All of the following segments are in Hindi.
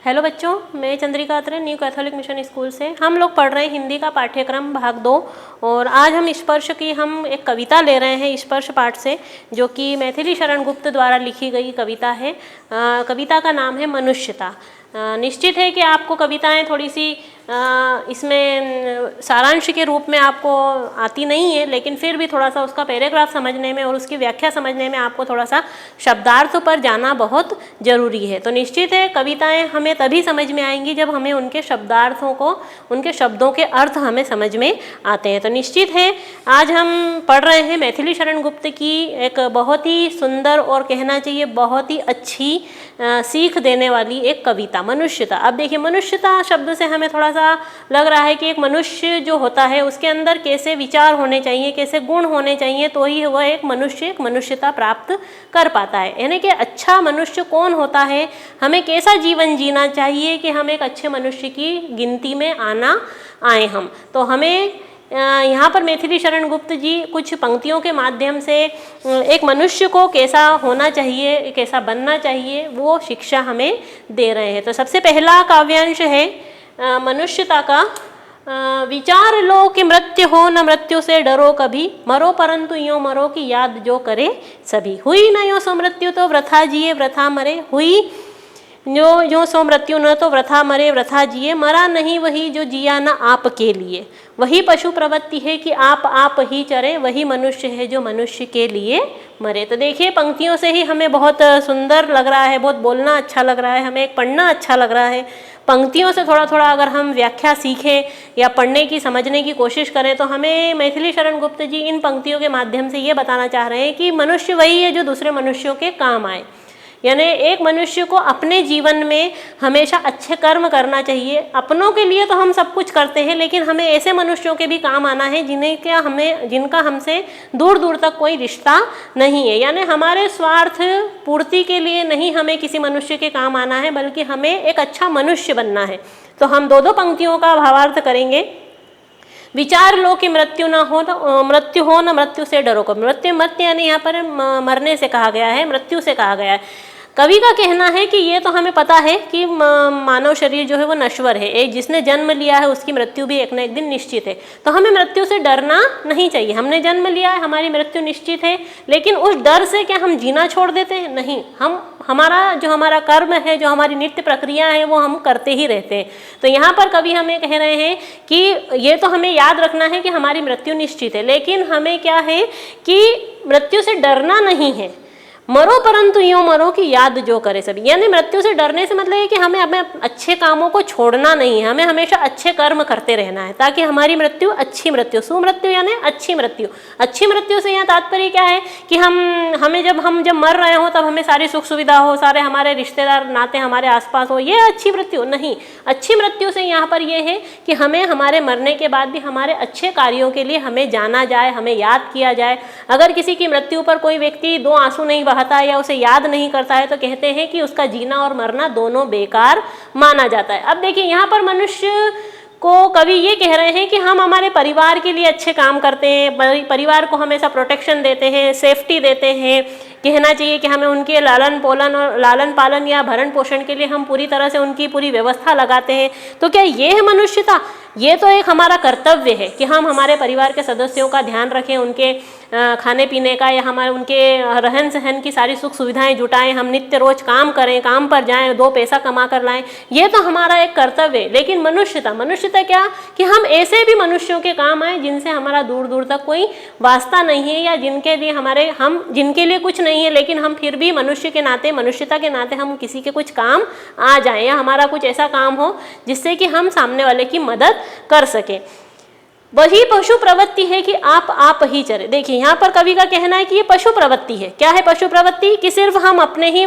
हेलो बच्चों, मैं चंद्रिका अत्रे न्यू कैथोलिक मिशन स्कूल से। हम लोग पढ़ रहे हैं हिंदी का पाठ्यक्रम भाग 2 और आज हम स्पर्श की एक कविता ले रहे हैं स्पर्श पाठ से, जो कि मैथिली शरण गुप्त द्वारा लिखी गई कविता है। कविता का नाम है मनुष्यता। निश्चित है कि आपको कविताएं थोड़ी सी इसमें सारांश के रूप में आपको आती नहीं है, लेकिन फिर भी थोड़ा सा उसका पैराग्राफ समझने में और उसकी व्याख्या समझने में आपको थोड़ा सा शब्दार्थ पर जाना बहुत ज़रूरी है। तो निश्चित है कविताएं हमें तभी समझ में आएंगी जब हमें उनके शब्दार्थों को, उनके शब्दों के अर्थ हमें समझ में आते हैं। तो निश्चित है आज हम पढ़ रहे हैं मैथिली शरण गुप्त की एक बहुत ही सुंदर और कहना चाहिए बहुत ही अच्छी सीख देने वाली एक कविता मनुष्यता। अब देखिए, मनुष्यता शब्द से हमें थोड़ा सा लग रहा है कि एक मनुष्य जो होता है उसके अंदर कैसे विचार होने चाहिए, कैसे गुण होने चाहिए, तो ही वह एक मनुष्यता प्राप्त कर पाता है। यानी कि अच्छा मनुष्य कौन होता है, हमें कैसा जीवन जीना चाहिए कि हम एक अच्छे मनुष्य की गिनती में आए हम। तो हमें यहाँ पर मैथिली शरण गुप्त जी कुछ पंक्तियों के माध्यम से एक मनुष्य को कैसा होना चाहिए, कैसा बनना चाहिए, वो शिक्षा हमें दे रहे हैं। तो सबसे पहला काव्यांश है मनुष्यता का। विचार लो कि मृत्यु हो न मृत्यु से डरो कभी, मरो परंतु यूँ मरो कि याद जो करे सभी। हुई न यो सो मृत्यु तो वृथा जिए वृथा मरे, हुई जो सो मृत्यु न तो वृथा मरे वृथा जिए, मरा नहीं वही जो जिया न आपके लिए। वही पशु प्रवृत्ति है कि आप ही चरे, वही मनुष्य है जो मनुष्य के लिए मरे। तो देखिए पंक्तियों से ही हमें बहुत सुंदर लग रहा है, बहुत बोलना अच्छा लग रहा है, हमें एक पढ़ना अच्छा लग रहा है। पंक्तियों से थोड़ा थोड़ा अगर हम व्याख्या सीखें या पढ़ने की, समझने की कोशिश करें तो हमें मैथिली शरण गुप्त जी इन पंक्तियों के माध्यम से ये बताना चाह रहे हैं कि मनुष्य वही है जो दूसरे मनुष्यों के काम आए। यानी एक मनुष्य को अपने जीवन में हमेशा अच्छे कर्म करना चाहिए। अपनों के लिए तो हम सब कुछ करते हैं, लेकिन हमें ऐसे मनुष्यों के भी काम आना है जिनका हमसे दूर दूर तक कोई रिश्ता नहीं है। यानी हमारे स्वार्थ पूर्ति के लिए नहीं हमें किसी मनुष्य के काम आना है, बल्कि हमें एक अच्छा मनुष्य बनना है। तो हम दो पंक्तियों का भावार्थ करेंगे। विचार लो कि मृत्यु हो न मृत्यु से डरो को। मृत्यु यानी यहाँ पर मरने से कहा गया है, मृत्यु से कहा गया है। कवि का कहना है कि ये तो हमें पता है कि मानव शरीर जो है वो नश्वर है, एक जिसने जन्म लिया है उसकी मृत्यु भी एक न एक दिन निश्चित है। तो हमें मृत्यु से डरना नहीं चाहिए। हमने जन्म लिया है, हमारी मृत्यु निश्चित है, लेकिन उस डर से क्या हम जीना छोड़ देते हैं? नहीं, हमारा कर्म है, जो हमारी नित्य प्रक्रिया है, वो हम करते ही रहते हैं। तो यहाँ पर कवि हमें कह रहे हैं कि ये तो हमें याद रखना है कि हमारी मृत्यु निश्चित है, लेकिन हमें क्या है कि मृत्यु से डरना नहीं है। मरो परंतु यूँ मरो कि याद जो करे सभी। यानी मृत्यु से डरने से मतलब है कि हमें अपने अच्छे कामों को छोड़ना नहीं है, हमें हमेशा अच्छे कर्म करते रहना है, ताकि हमारी मृत्यु अच्छी मृत्यु, सुमृत्यु यानी अच्छी मृत्यु। अच्छी मृत्यु से यहाँ तात्पर्य क्या है कि हम जब मर रहे हो तब हमें सारी सुख सुविधा हो, सारे हमारे रिश्तेदार नाते हमारे आसपास हो, ये अच्छी मृत्यु नहीं। अच्छी मृत्यु से यहाँ पर यह है कि हमें हमारे मरने के बाद भी हमारे अच्छे कार्यों के लिए हमें जाना जाए, हमें याद किया जाए। अगर किसी की मृत्यु पर कोई व्यक्ति 2 आंसू नहीं बहाता है या उसे याद नहीं करता है तो कहते हैं कि उसका जीना और मरना दोनों बेकार माना जाता है। अब देखिए यहाँ पर मनुष्य को कवि ये कह रहे हैं कि हम हमारे परिवार के लिए अच्छे काम करते हैं, परिवार को हमेशा प्रोटेक्शन देते हैं, सेफ्टी देते हैं। कहना चाहिए कि हमें उनके लालन पालन या भरण पोषण के लिए हम पूरी तरह से उनकी पूरी व्यवस्था लगाते हैं। तो क्या ये है मनुष्यता? ये तो एक हमारा कर्तव्य है कि हम हमारे परिवार के सदस्यों का ध्यान रखें, उनके खाने पीने का या उनके रहन सहन की सारी सुख सुविधाएं जुटाएं, हम नित्य रोज काम करें, काम पर जाएं, 2 पैसा कमा कर लाएं। ये तो हमारा एक कर्तव्य है। लेकिन मनुष्यता क्या कि हम ऐसे भी मनुष्यों के काम आए जिनसे हमारा दूर दूर तक कोई वास्ता नहीं है, या जिनके लिए कुछ नहीं है, लेकिन हम फिर भी मनुष्य के नाते, मनुष्यता के नाते हम किसी के कुछ काम आ जाएं, या हमारा कुछ ऐसा काम हो जिससे कि हम सामने वाले की मदद कर सके। वही पशु प्रवृत्ति है कि आप ही चरे। देखिए यहाँ पर कवि का कहना है कि ये पशु प्रवृत्ति है। क्या है पशु प्रवृत्ति? कि सिर्फ हम अपने ही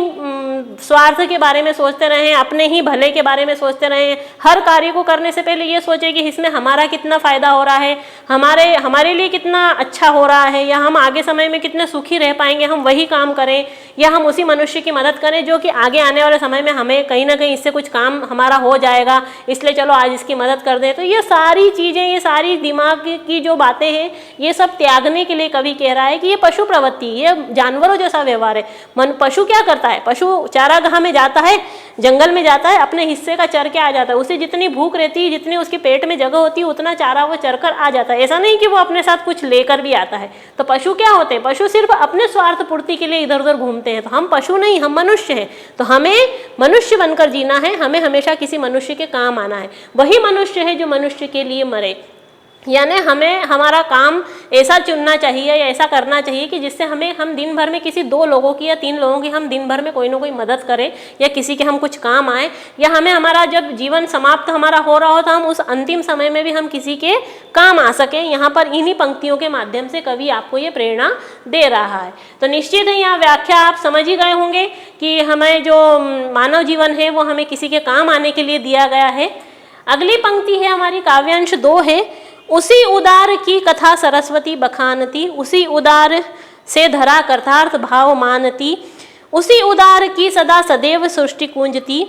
स्वार्थ के बारे में सोचते रहें, अपने ही भले के बारे में सोचते रहें। हर कार्य को करने से पहले ये सोचें कि इसमें हमारा कितना फायदा हो रहा है, हमारे लिए कितना अच्छा हो रहा है, या हम आगे समय में कितने सुखी रह पाएंगे, हम वही काम करें, या हम उसी मनुष्य की मदद करें जो कि आगे आने वाले समय में हमें कहीं ना कहीं इससे कुछ काम हमारा हो जाएगा, इसलिए चलो आज इसकी मदद कर दें। तो ये सारी चीज़ें, ये सारी दिमाग की जो बातें हैं ये सब त्यागने के लिए कवि कह रहा है कि ये पशु प्रवृत्ति, ये जानवरों जैसा व्यवहार है। पशु क्या करता है, पशु चारागाह में जाता है, जंगल में जाता है, अपने हिस्से का चर के आ जाता है। उसे जितनी भूख रहती है, जितनी उसके पेट में जगह होती है, उतना चारा वो चर कर आ जाता है। ऐसा नहीं कि वो अपने साथ कुछ लेकर भी आता है। तो पशु क्या होते हैं, पशु सिर्फ अपने स्वार्थ पूर्ति के लिए इधर उधर घूमते हैं। तो हम पशु नहीं, हम मनुष्य हैं। तो हमें मनुष्य बनकर जीना है, हमें हमेशा किसी मनुष्य के काम आना है। वही मनुष्य है जो मनुष्य के लिए मरे। यानी हमें हमारा काम ऐसा चुनना चाहिए या ऐसा करना चाहिए कि जिससे हम दिन भर में किसी 2 लोगों की या 3 लोगों की हम दिन भर में कोई ना कोई मदद करें, या किसी के हम कुछ काम आए, या हमें हमारा जब जीवन समाप्त हमारा हो रहा हो तो हम उस अंतिम समय में भी हम किसी के काम आ सकें। यहाँ पर इन्हीं पंक्तियों के माध्यम से कवि आपको ये प्रेरणा दे रहा है। तो निश्चित है यहाँ व्याख्या आप समझ ही गए होंगे कि हमें जो मानव जीवन है वो हमें किसी के काम आने के लिए दिया गया है। अगली पंक्ति है हमारी काव्यांश 2 है। उसी उदार की कथा सरस्वती बखानती, उसी उदार से धरा कर्थार्थ भाव मानती, उसी उदार की सदा सदैव सृष्टि कूंजती,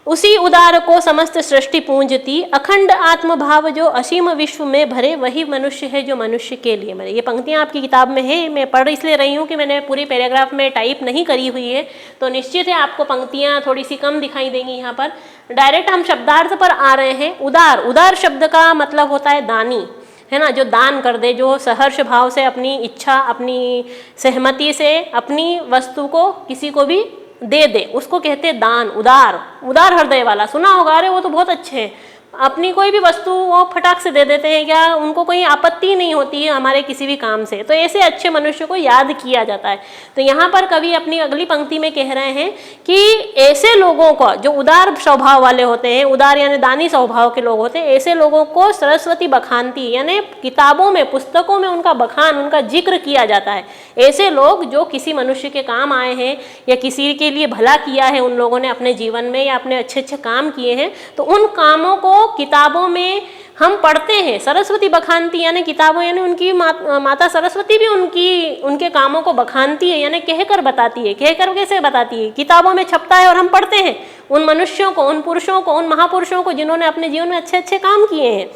उसी उदार को समस्त सृष्टि पूंजती, अखंड आत्मभाव जो असीम विश्व में भरे, वही मनुष्य है जो मनुष्य के लिए मरे। ये पंक्तियाँ आपकी किताब में है, मैं पढ़ इसलिए रही हूँ कि मैंने पूरी पैराग्राफ में टाइप नहीं करी हुई है, तो निश्चित है आपको पंक्तियाँ थोड़ी सी कम दिखाई देंगी। यहाँ पर डायरेक्ट हम शब्दार्थ पर आ रहे हैं। उदार, उदार शब्द का मतलब होता है दानी, है ना, जो दान कर दे, जो सहर्ष भाव से अपनी इच्छा, अपनी सहमति से अपनी वस्तु को किसी को भी दे दे, उसको कहते हैं दान। उदार, उदार हृदय वाला, सुना होगा, अरे वो तो बहुत अच्छे हैं, अपनी कोई भी वस्तु वो फटाक से दे देते हैं, क्या उनको कोई आपत्ति नहीं होती है हमारे किसी भी काम से। तो ऐसे अच्छे मनुष्य को याद किया जाता है। तो यहाँ पर कवि अपनी अगली पंक्ति में कह रहे हैं कि ऐसे लोगों को जो उदार स्वभाव वाले होते हैं, उदार यानी दानी स्वभाव के लोग होते हैं, ऐसे लोगों को सरस्वती बखानती, यानी किताबों में, पुस्तकों में उनका बखान, उनका जिक्र किया जाता है। ऐसे लोग जो किसी मनुष्य के काम आए हैं या किसी के लिए भला किया है उन लोगों ने अपने जीवन में, या अपने अच्छे अच्छे काम किए हैं, तो उन कामों को किताबों में हम पढ़ते हैं। सरस्वती बखानती यानी किताबों, यानी उनकी माता सरस्वती भी उनके कामों को बखानती है, यानी कहकर बताती है। कहकर कैसे बताती है, किताबों में छपता है और हम पढ़ते हैं उन मनुष्यों को, उन पुरुषों को, उन महापुरुषों को जिन्होंने अपने जीवन में अच्छे अच्छे काम किए हैं।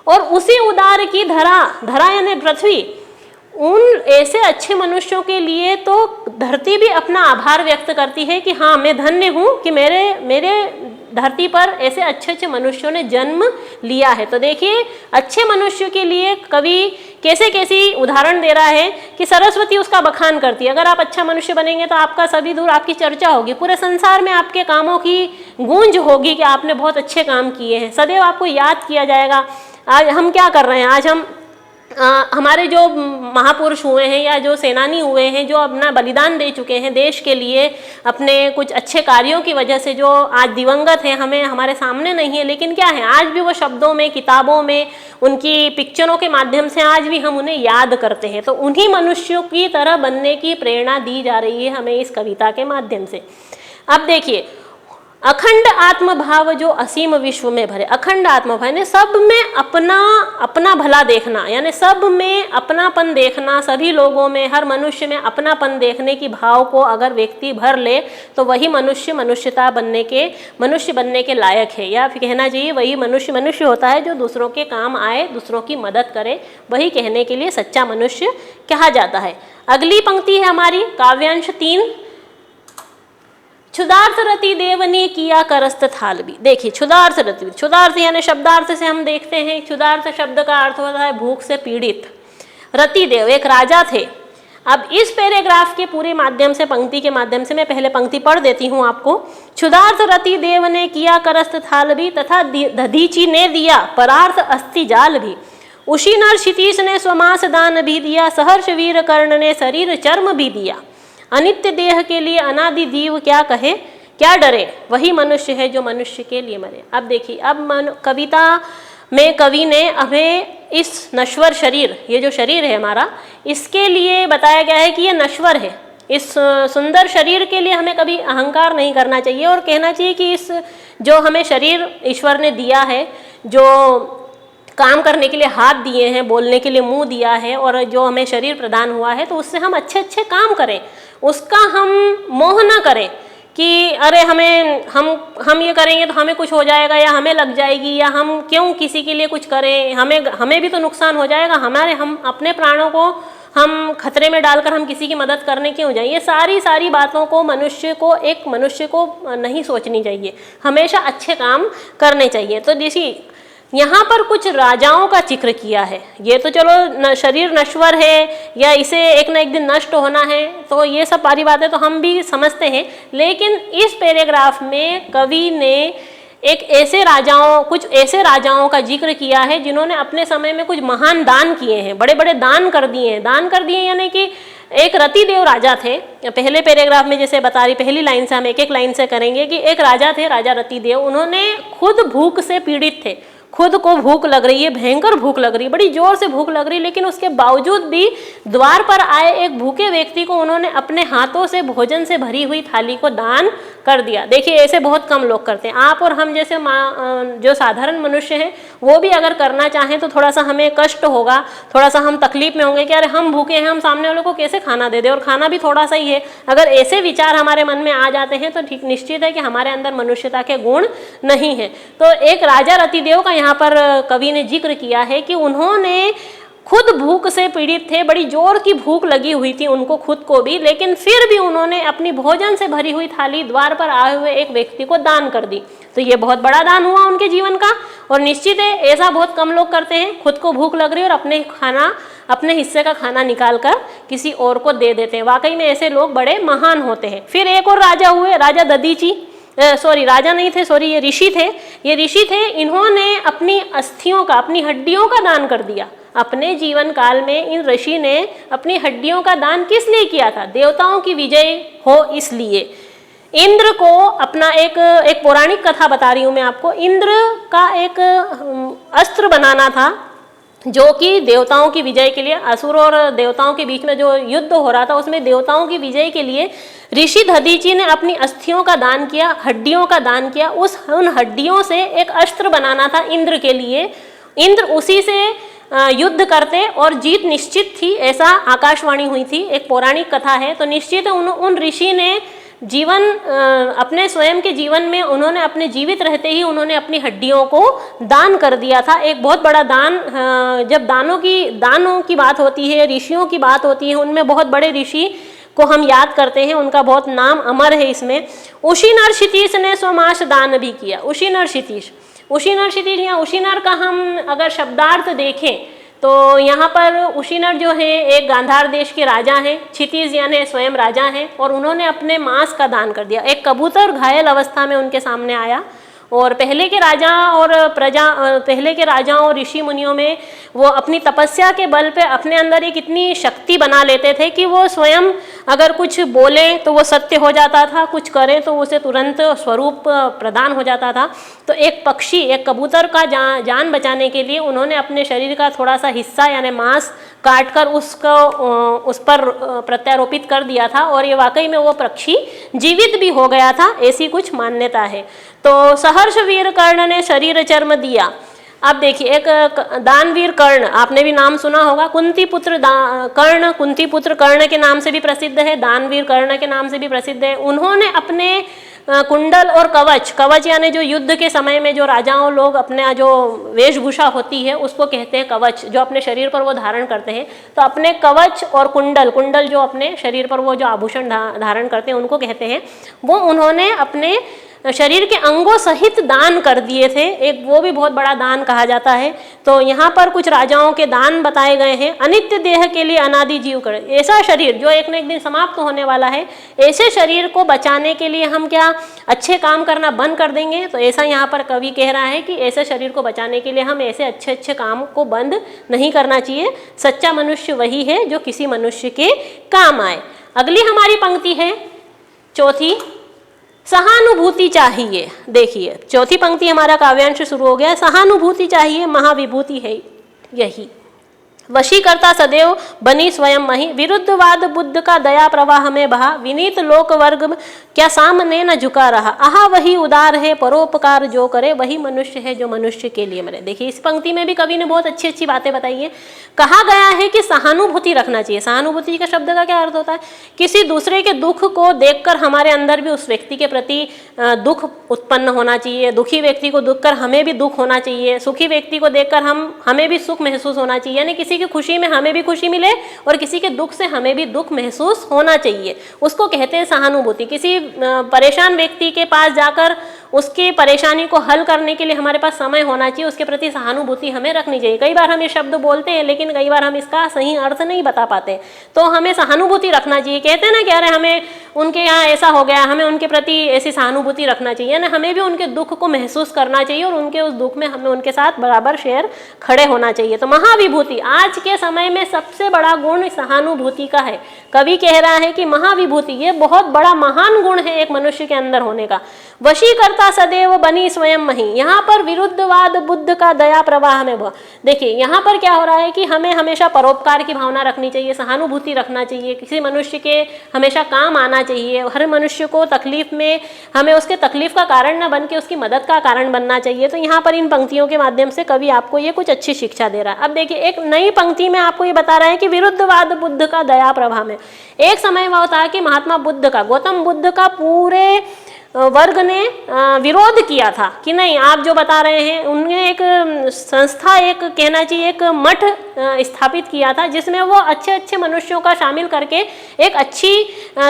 और उसी उदार की धरा, धरा यानी पृथ्वी, उन ऐसे अच्छे मनुष्यों के लिए तो धरती भी अपना आभार व्यक्त करती है कि हाँ, मैं धन्य हूँ कि मेरे धरती पर ऐसे अच्छे अच्छे मनुष्यों ने जन्म लिया है। तो देखिए अच्छे मनुष्य के लिए कवि कैसे कैसी उदाहरण दे रहा है कि सरस्वती उसका बखान करती है। अगर आप अच्छा मनुष्य बनेंगे तो आपका सभी दूर आपकी चर्चा होगी, पूरे संसार में आपके कामों की गूंज होगी कि आपने बहुत अच्छे काम किए हैं, सदैव आपको याद किया जाएगा। आज हम क्या कर रहे हैं, आज हम हमारे जो महापुरुष हुए हैं या जो सेनानी हुए हैं, जो अपना बलिदान दे चुके हैं देश के लिए, अपने कुछ अच्छे कार्यों की वजह से, जो आज दिवंगत हैं, हमें हमारे सामने नहीं है, लेकिन क्या है, आज भी वो शब्दों में, किताबों में, उनकी पिक्चरों के माध्यम से आज भी हम उन्हें याद करते हैं। तो उन्हीं मनुष्यों की तरह बनने की प्रेरणा दी जा रही है हमें इस कविता के माध्यम से। अब देखिए, अखंड आत्मभाव जो असीम विश्व में भरे, अखंड आत्मभाव यानी सब में अपना भला देखना, यानी सब में अपनापन देखना, सभी लोगों में, हर मनुष्य में अपनापन देखने की भाव को अगर व्यक्ति भर ले तो वही मनुष्य मनुष्य बनने के लायक है, या फिर कहना चाहिए वही मनुष्य होता है जो दूसरों के काम आए, दूसरों की मदद करे, वही कहने के लिए सच्चा मनुष्य कहा जाता है। अगली पंक्ति है हमारी काव्यांश 3। क्षुधार्थ रति देव ने किया करस्त थाल भी। देखिए क्षुधार्थ रति, क्षुधार्थ यानी शब्दार्थ से हम देखते हैं, क्षुधार्थ शब्द का अर्थ होता है भूख से पीड़ित। रति देव एक राजा थे। अब इस पैराग्राफ के पूरे माध्यम से, पंक्ति के माध्यम से मैं पहले पंक्ति पढ़ देती हूँ आपको। क्षुधार्थ रति देव ने किया करस्त थाल भी, तथा दधीची ने दिया परार्थ अस्थि जाल भी। उसी नर क्षितीश ने स्वमास दान भी दिया, सहर्ष वीर कर्ण ने शरीर चर्म भी दिया। अनित्य देह के लिए अनादि जीव क्या कहे क्या डरे, वही मनुष्य है जो मनुष्य के लिए मरे। अब देखिए, अब कविता में कवि ने हमें इस नश्वर शरीर, ये जो शरीर है हमारा, इसके लिए बताया गया है कि ये नश्वर है। इस सुंदर शरीर के लिए हमें कभी अहंकार नहीं करना चाहिए और कहना चाहिए कि इस जो हमें शरीर ईश्वर ने दिया है, जो काम करने के लिए हाथ दिए हैं, बोलने के लिए मुंह दिया है, और जो हमें शरीर प्रदान हुआ है, तो उससे हम अच्छे अच्छे काम करें, उसका हम मोह न करें कि अरे हम ये करेंगे तो हमें कुछ हो जाएगा या हमें लग जाएगी, या हम क्यों किसी के लिए कुछ करें, हमें भी तो नुकसान हो जाएगा, हम अपने प्राणों को हम खतरे में डालकर हम किसी की मदद करने क्यों जाएं। ये सारी बातों को एक मनुष्य को नहीं सोचनी चाहिए, हमेशा अच्छे काम करने चाहिए। तो देखिए यहाँ पर कुछ राजाओं का जिक्र किया है। ये तो चलो शरीर नश्वर है या इसे एक ना एक दिन नष्ट होना है, तो ये सब सारी बातें तो हम भी समझते हैं, लेकिन इस पैराग्राफ में कवि ने कुछ ऐसे राजाओं का जिक्र किया है जिन्होंने अपने समय में कुछ महान दान किए हैं, बड़े बड़े दान कर दिए हैं। दान कर दिए यानी कि एक रतिदेव राजा थे, पहले पैराग्राफ में जैसे बता रही, पहली लाइन से हम एक लाइन से करेंगे कि एक राजा थे, राजा रतिदेव। उन्होंने खुद भूख से पीड़ित थे, खुद को भूख लग रही है, भयंकर भूख लग रही है, बड़ी जोर से भूख लग रही है, लेकिन उसके बावजूद भी द्वार पर आए एक भूखे व्यक्ति को उन्होंने अपने हाथों से भोजन से भरी हुई थाली को दान कर दिया। देखिए ऐसे बहुत कम लोग करते हैं। आप और हम जैसे जो साधारण मनुष्य हैं वो भी अगर करना चाहें तो थोड़ा सा हमें कष्ट होगा, थोड़ा सा हम तकलीफ में होंगे कि अरे हम भूखे हैं, हम सामने वालों को कैसे खाना दे दें, और खाना भी थोड़ा सा ही है। अगर ऐसे विचार हमारे मन में आ जाते हैं तो ठीक निश्चित है कि हमारे अंदर मनुष्यता के गुण नहीं है। तो एक राजा रतिदेव का यहाँ पर कवि ने जिक्र किया है कि उन्होंने खुद भूख से पीड़ित थे, बड़ी जोर की भूख लगी हुई थी उनको खुद को भी, लेकिन फिर भी उन्होंने अपनी भोजन से भरी हुई थाली द्वार पर आए हुए एक व्यक्ति को दान कर दी। तो ये बहुत बड़ा दान हुआ उनके जीवन का, और निश्चित है ऐसा बहुत कम लोग करते हैं, खुद को भूख लग रही है और अपने हिस्से का खाना निकाल कर किसी और को दे देते हैं। वाकई में ऐसे लोग बड़े महान होते हैं। फिर एक और राजा हुए, राजा दधीची, राजा नहीं थे, ये ऋषि थे। ये ऋषि थे, इन्होंने अपनी अस्थियों का, अपनी हड्डियों का दान कर दिया। अपने जीवन काल में इन ऋषि ने अपनी हड्डियों का दान किस लिए किया था? देवताओं की विजय हो इसलिए। इंद्र को अपना एक पौराणिक कथा बता रही हूँ मैं आपको। इंद्र का एक अस्त्र बनाना था जो कि देवताओं की विजय के लिए, असुर और देवताओं के बीच में जो युद्ध हो रहा था उसमें देवताओं की विजय के लिए ऋषि दधीची ने अपनी अस्थियों का दान किया, हड्डियों का दान किया। उन हड्डियों से एक अस्त्र बनाना था इंद्र के लिए। इंद्र उसी से युद्ध करते और जीत निश्चित थी, ऐसा आकाशवाणी हुई थी, एक पौराणिक कथा है। तो निश्चित है उन ऋषि ने अपने स्वयं के जीवन में उन्होंने अपने जीवित रहते ही उन्होंने अपनी हड्डियों को दान कर दिया था। एक बहुत बड़ा दान। जब दानों की बात होती है, ऋषियों की बात होती है, उनमें बहुत बड़े ऋषि को हम याद करते हैं, उनका बहुत नाम अमर है इसमें। उशीनर क्षितिज ने स्वमाश दान भी किया। उशीनर क्षितिज या उशीनर का हम अगर शब्दार्थ देखें तो यहाँ पर उशीनर जो है एक गांधार देश के राजा हैं, क्षितिज यानी स्वयं राजा हैं, और उन्होंने अपने मांस का दान कर दिया। एक कबूतर घायल अवस्था में उनके सामने आया, और पहले के राजाओं और ऋषि मुनियों में वो अपनी तपस्या के बल पे अपने अंदर एक इतनी शक्ति बना लेते थे कि वो स्वयं अगर कुछ बोले तो वो सत्य हो जाता था, कुछ करें तो उसे तुरंत स्वरूप प्रदान हो जाता था। तो एक कबूतर का जान बचाने के लिए उन्होंने अपने शरीर का थोड़ा सा हिस्सा यानी मांस काट कर उस पर प्रत्यारोपित कर दिया था, और ये वाकई में वो पक्षी जीवित भी हो गया था, ऐसी कुछ मान्यता है। तो सहर्ष वीर कर्ण ने शरीर चर्म दिया। अब देखिए एक दानवीर कर्ण, आपने भी नाम सुना होगा। कुंती पुत्र कर्ण के नाम से भी प्रसिद्ध है, दानवीर कर्ण के नाम से भी प्रसिद्ध है। उन्होंने अपने कुंडल और कवच यानी जो युद्ध के समय में जो राजाओं लोग अपने जो वेशभूषा होती है उसको कहते हैं कवच, जो अपने शरीर पर वो धारण करते हैं। तो अपने कवच और कुंडल जो अपने शरीर पर वो जो आभूषण धारण करते हैं उनको कहते हैं, वो उन्होंने अपने शरीर के अंगों सहित दान कर दिए थे। एक वो भी बहुत बड़ा दान कहा जाता है। तो यहाँ पर कुछ राजाओं के दान बताए गए हैं। अनित्य देह के लिए अनादि जीव कर, ऐसा शरीर जो एक न एक दिन समाप्त होने वाला है, ऐसे शरीर को बचाने के लिए हम क्या अच्छे काम करना बंद कर देंगे? तो ऐसा यहाँ पर कवि कह रहा है कि ऐसे शरीर को बचाने के लिए हम ऐसे अच्छे काम को बंद नहीं करना चाहिए। सच्चा मनुष्य वही है जो किसी मनुष्य के काम आए। अगली हमारी पंक्ति है चौथी, सहानुभूति चाहिए। देखिए चौथी पंक्ति हमारा काव्यांश शुरू हो गया। सहानुभूति चाहिए, महाविभूति है यही। वशीकर्ता सदैव बनी स्वयं मही, विरुद्धवाद बुद्ध का दया प्रवाह में बहा, विनीत लोक वर्ग क्या सामने न झुका रहा, आहा वही उदार है परोपकार जो करे, वही मनुष्य है जो मनुष्य के लिए मरे। देखिए इस पंक्ति में भी कवि ने बहुत अच्छी अच्छी बातें बताई है। कहा गया है कि सहानुभूति रखना चाहिए। सहानुभूति का शब्द का क्या अर्थ होता है? किसी दूसरे के दुख को देखकर हमारे अंदर भी उस व्यक्ति के प्रति दुख उत्पन्न होना चाहिए। दुखी व्यक्ति को देखकर हमें भी दुख होना चाहिए। सुखी व्यक्ति को देखकर हमें भी सुख महसूस होना चाहिए। यानी किसी की खुशी में हमें भी खुशी मिले और किसी के दुख से हमें भी दुख महसूस होना चाहिए। उसको कहते हैं सहानुभूति। किसी परेशान व्यक्ति के पास जाकर उसकी परेशानी को हल करने के लिए हमारे पास समय होना चाहिए। उसके प्रति सहानुभूति हमें रखनी चाहिए। कई बार हम ये शब्द बोलते हैं लेकिन कई बार हम इसका सही अर्थ नहीं बता पाते, तो हमें सहानुभूति रखना चाहिए। कहते हैं ना कि अरे हमें उनके यहाँ ऐसा हो गया, हमें उनके प्रति ऐसी सहानुभूति रखना चाहिए। यानी हमें भी उनके दुख को महसूस करना चाहिए और उनके उस दुख में हमें उनके साथ बराबर शेयर खड़े होना चाहिए। तो महाविभूति आज के समय में सबसे बड़ा गुण सहानुभूति का है। कवि कह रहा है कि महाविभूति ये बहुत बड़ा महान गुण है एक मनुष्य के अंदर होने का। वशीकर्ता सदैव बनी स्वयं मही, यहाँ पर विरुद्धवाद बुद्ध का दया प्रवाह में बह। देखिए यहाँ पर क्या हो रहा है कि हमें हमेशा परोपकार की भावना रखनी चाहिए, सहानुभूति रखना चाहिए, किसी मनुष्य के हमेशा काम आना चाहिए। हर मनुष्य को तकलीफ में हमें उसके तकलीफ का कारण न बन के उसकी मदद का कारण बनना चाहिए। तो यहाँ पर इन पंक्तियों के माध्यम से कवि आपको ये कुछ अच्छी शिक्षा दे रहा है। अब देखिए एक नई पंक्ति में आपको ये बता रहा है कि विरुद्धवाद बुद्ध का दया प्रवाह में। एक समय वह था कि महात्मा बुद्ध का, गौतम बुद्ध का पूरे वर्ग ने विरोध किया था कि नहीं आप जो बता रहे हैं। उन्होंने एक संस्था, एक कहना चाहिए एक मठ स्थापित किया था जिसमें वो अच्छे अच्छे मनुष्यों का शामिल करके एक अच्छी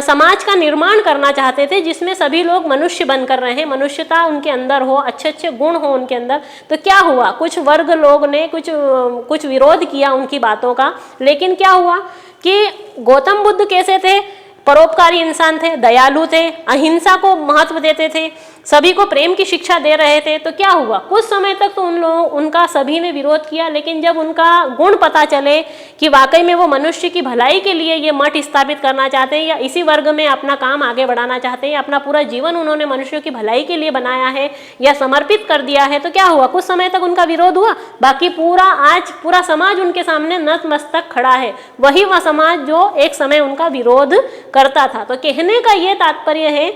समाज का निर्माण करना चाहते थे जिसमें सभी लोग मनुष्य बनकर रहे, मनुष्यता उनके अंदर हो, अच्छे अच्छे गुण हो उनके अंदर। तो क्या हुआ, कुछ वर्ग लोग ने कुछ विरोध किया उनकी बातों का, लेकिन क्या हुआ कि गौतम बुद्ध कैसे थे, परोपकारी इंसान थे, दयालु थे, अहिंसा को महत्व देते थे, सभी को प्रेम की शिक्षा दे रहे थे। तो क्या हुआ, कुछ समय तक तो उनका सभी ने विरोध किया, लेकिन जब उनका गुण पता चले कि वाकई में वो मनुष्य की भलाई के लिए ये मठ स्थापित करना चाहते हैं या इसी वर्ग में अपना काम आगे बढ़ाना चाहते हैं या अपना पूरा जीवन उन्होंने मनुष्यों की भलाई के लिए बनाया है या समर्पित कर दिया है, तो क्या हुआ, कुछ समय तक उनका विरोध हुआ। बाकी आज पूरा समाज उनके सामने नतमस्तक खड़ा है, वही वह समाज जो एक समय उनका विरोध करता था। तो कहने का ये तात्पर्य है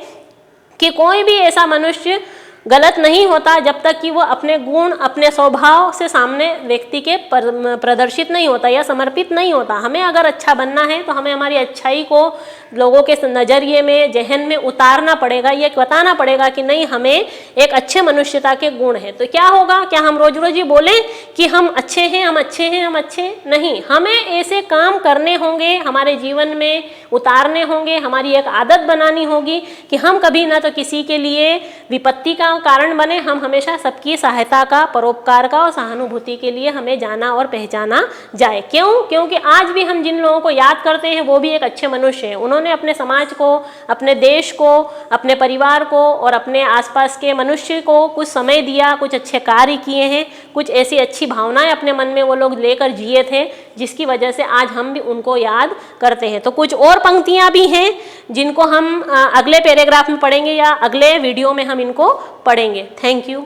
कि कोई भी ऐसा मनुष्य गलत नहीं होता जब तक कि वो अपने गुण, अपने स्वभाव से सामने व्यक्ति के प्रदर्शित नहीं होता या समर्पित नहीं होता। हमें अगर अच्छा बनना है तो हमें हमारी अच्छाई को लोगों के नज़रिए में, जहन में उतारना पड़ेगा, ये बताना पड़ेगा कि नहीं हमें एक अच्छे मनुष्यता के गुण है। तो क्या होगा, क्या हम रोज रोज ये बोलें कि हम अच्छे हैं, हम अच्छे हैं, हम अच्छे नहीं, हमें ऐसे काम करने होंगे, हमारे जीवन में उतारने होंगे, हमारी एक आदत बनानी होगी कि हम कभी ना तो किसी के लिए विपत्ति का कारण बने, हम हमेशा सबकी सहायता का, परोपकार का और सहानुभूति के लिए हमें जाना और पहचाना जाए। क्यों? क्योंकि आज भी हम जिन लोगों को याद करते हैं वो भी एक अच्छे मनुष्य हैं। उन्होंने अपने समाज को, अपने देश को, अपने परिवार को और अपने आसपास के मनुष्य को कुछ समय दिया, कुछ अच्छे कार्य किए हैं, कुछ ऐसी अच्छी भावनाएं अपने मन में वो लोग लेकर जिए थे जिसकी वजह से आज हम भी उनको याद करते हैं। तो कुछ और पंक्तियां भी हैं जिनको हम अगले पैराग्राफ में पढ़ेंगे या अगले वीडियो में हम इनको पढ़ेंगे। Thank you.